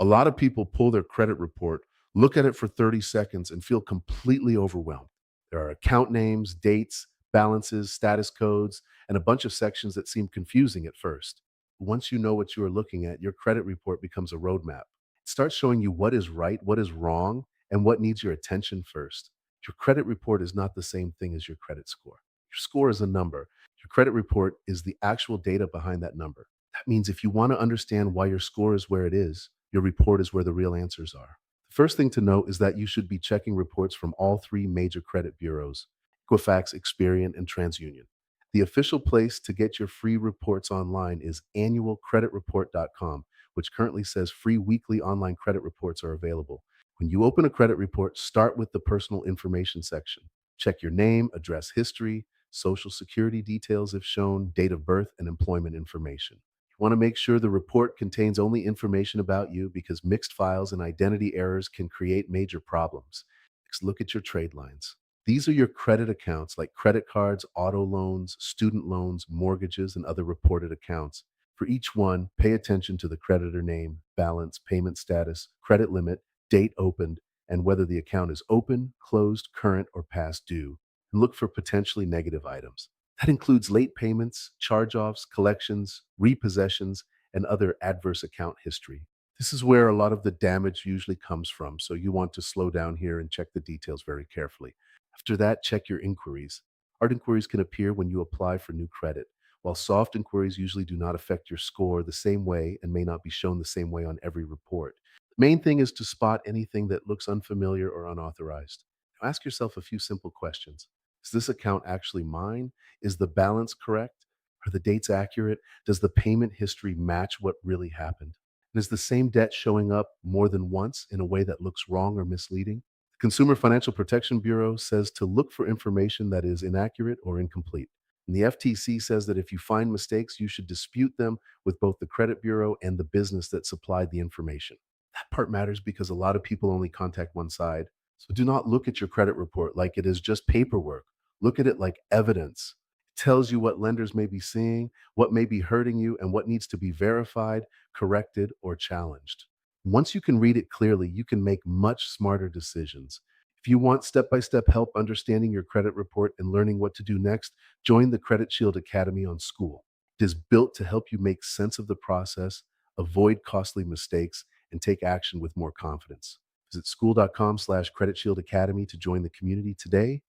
A lot of people pull their credit report, look at it for 30 seconds, and feel completely overwhelmed. There are account names, dates, balances, status codes, and a bunch of sections that seem confusing at first. Once you know what you are looking at, your credit report becomes a roadmap. It starts showing you what is right, what is wrong, and what needs your attention first. Your credit report is not the same thing as your credit score. Your score is a number. Your credit report is the actual data behind that number. That means if you want to understand why your score is where it is, your report is where the real answers are. The first thing to note is that you should be checking reports from all three major credit bureaus: Equifax, Experian, and TransUnion. The official place to get your free reports online is annualcreditreport.com, which currently says free weekly online credit reports are available. When you open a credit report, start with the personal information section. Check your name, address history, social security details if shown, date of birth, and employment information. You want to make sure the report contains only information about you because mixed files and identity errors can create major problems. Next, look at your trade lines. These are your credit accounts like credit cards, auto loans, student loans, mortgages, and other reported accounts. For each one, pay attention to the creditor name, balance, payment status, credit limit, date opened, and whether the account is open, closed, current, or past due. And look for potentially negative items. That includes late payments, charge offs, collections, repossessions, and other adverse account history. This is where a lot of the damage usually comes from, so you want to slow down here and check the details very carefully. After that, check your inquiries. Hard inquiries can appear when you apply for new credit, while soft inquiries usually do not affect your score the same way and may not be shown the same way on every report. The main thing is to spot anything that looks unfamiliar or unauthorized. Now ask yourself a few simple questions. Is this account actually mine? Is the balance correct? Are the dates accurate? Does the payment history match what really happened? And is the same debt showing up more than once in a way that looks wrong or misleading? The Consumer Financial Protection Bureau says to look for information that is inaccurate or incomplete. And the FTC says that if you find mistakes, you should dispute them with both the credit bureau and the business that supplied the information. That part matters because a lot of people only contact one side. So do not look at your credit report like it is just paperwork. Look at it like evidence. It tells you what lenders may be seeing, what may be hurting you, and what needs to be verified, corrected, or challenged. Once you can read it clearly, you can make much smarter decisions. If you want step by step help understanding your credit report and learning what to do next, join the Credit Shield Academy on School. It is built to help you make sense of the process, avoid costly mistakes, and take action with more confidence. Visit school.com/Credit Shield Academy to join the community today